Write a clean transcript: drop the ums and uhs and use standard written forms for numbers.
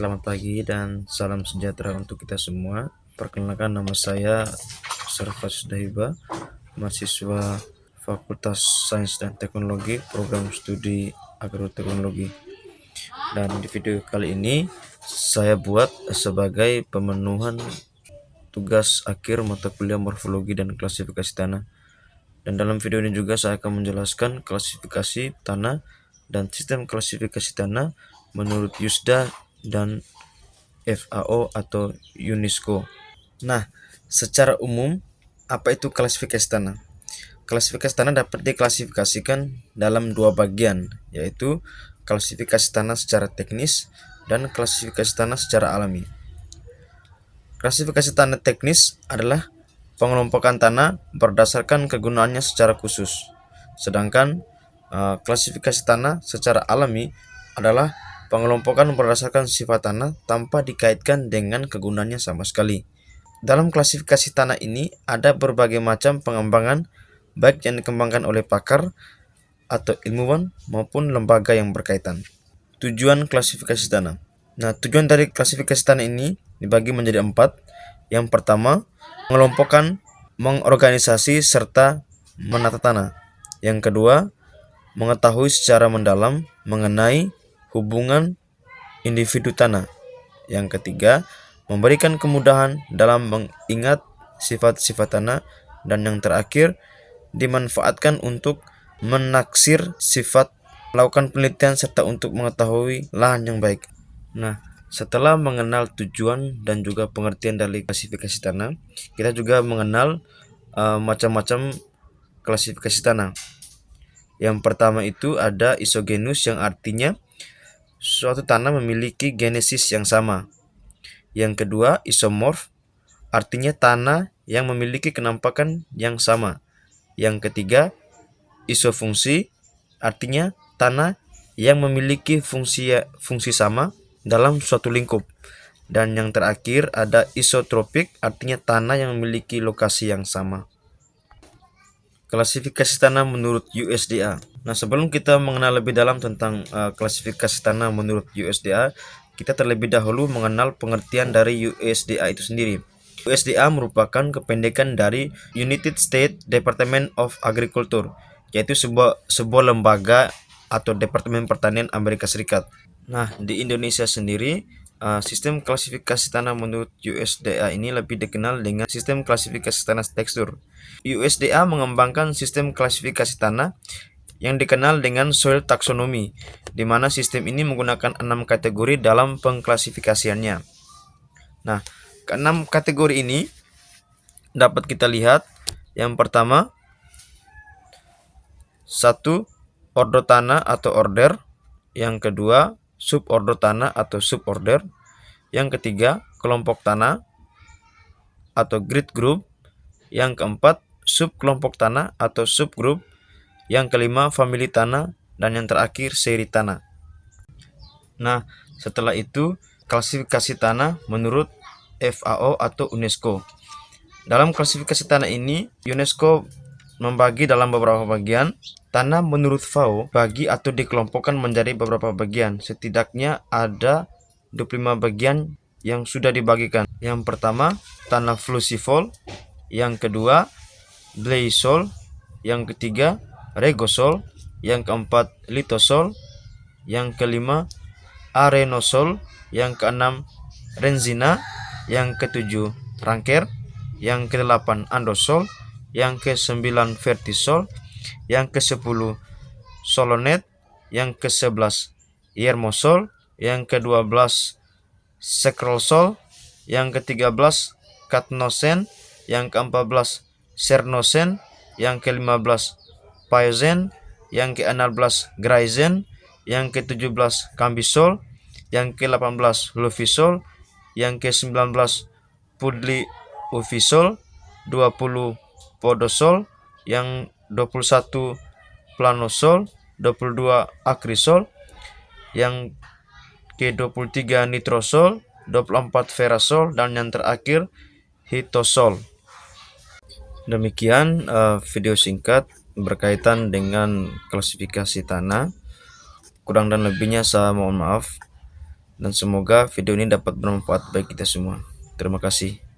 Selamat pagi dan salam sejahtera untuk kita semua. Perkenalkan, nama saya Sarfas Dahiba, mahasiswa Fakultas Sains dan Teknologi, program studi agroteknologi. Dan di video kali ini saya buat sebagai pemenuhan tugas akhir mata kuliah morfologi dan klasifikasi tanah. Dan dalam video ini juga saya akan menjelaskan klasifikasi tanah dan sistem klasifikasi tanah menurut USDA dan FAO atau UNESCO. Nah, secara umum, apa itu klasifikasi tanah? Klasifikasi tanah dapat diklasifikasikan dalam dua bagian, yaitu klasifikasi tanah secara teknis dan klasifikasi tanah secara alami. Klasifikasi tanah teknis adalah pengelompokan tanah berdasarkan kegunaannya secara khusus. Sedangkan klasifikasi tanah secara alami adalah pengelompokan berdasarkan sifat tanah tanpa dikaitkan dengan kegunaannya sama sekali. Dalam klasifikasi tanah ini ada berbagai macam pengembangan, baik yang dikembangkan oleh pakar atau ilmuwan maupun lembaga yang berkaitan. Tujuan klasifikasi tanah. Nah, tujuan dari klasifikasi tanah ini dibagi menjadi 4. Yang pertama, mengelompokkan, mengorganisasi, serta menata tanah. Yang kedua, mengetahui secara mendalam mengenai hubungan individu tanah. Yang ketiga, memberikan kemudahan dalam mengingat sifat-sifat tanah. Dan yang terakhir, dimanfaatkan untuk menaksir sifat, melakukan penelitian, serta untuk mengetahui lahan yang baik. Nah, setelah mengenal tujuan dan juga pengertian dari klasifikasi tanah, kita juga mengenal macam-macam klasifikasi tanah. Yang pertama itu ada isogenus, yang artinya suatu tanah memiliki genesis yang sama. Yang kedua, isomorf, artinya tanah yang memiliki kenampakan yang sama. Yang ketiga, isofungsi, artinya tanah yang memiliki fungsi sama dalam suatu lingkup. Dan yang terakhir ada isotropik, artinya tanah yang memiliki lokasi yang sama. Klasifikasi tanah menurut USDA. Nah, sebelum kita mengenal lebih dalam tentang klasifikasi tanah menurut USDA, kita terlebih dahulu mengenal pengertian dari USDA itu sendiri. USDA merupakan kependekan dari United States Department of Agriculture, yaitu sebuah lembaga atau Departemen Pertanian Amerika Serikat. Nah, di Indonesia sendiri, sistem klasifikasi tanah menurut USDA ini lebih dikenal dengan sistem klasifikasi tanah tekstur. USDA mengembangkan sistem klasifikasi tanah yang dikenal dengan soil taxonomy, di mana sistem ini menggunakan 6 kategori dalam pengklasifikasiannya. Nah, ke-6 kategori ini dapat kita lihat. Yang pertama, 1. Ordo tanah atau order. Yang kedua, suborder tanah atau suborder. Yang ketiga, kelompok tanah atau grid group. Yang keempat, subkelompok tanah atau subgroup. Yang kelima, famili tanah. Dan yang terakhir, seri tanah. Nah, setelah itu klasifikasi tanah menurut FAO atau UNESCO. Dalam klasifikasi tanah ini, UNESCO membagi dalam beberapa bagian. Tanah menurut FAO bagi atau dikelompokkan menjadi beberapa bagian. Setidaknya ada 25 bagian yang sudah dibagikan. Yang pertama, tanah flusivol. Yang kedua, bleisol. Yang ketiga, regosol. Yang keempat, litosol. Yang kelima, arenosol. Yang keenam, renzina. Yang ketujuh, rangker. Yang kedelapan, andosol. Yang ke-9, vertisol. Yang ke-10, solonet. Yang ke-11, yermosol. Yang ke-12, sekrolsol. Yang ke-13, katnosen. Yang ke-14, sernosen. Yang ke-15, payozen. Yang ke-16, graizen. Yang ke-17, kambisol. Yang ke-18, luvisol. Yang ke-19, pudliuvisol. 20, podosol. Yang 21, planosol. 22, akrisol. Yang ke-23, nitrosol. 24, ferasol. Dan yang terakhir, hitosol. Demikian video singkat berkaitan dengan klasifikasi tanah. Kurang dan lebihnya saya mohon maaf. dan semoga video ini dapat bermanfaat bagi kita semua. Terima kasih.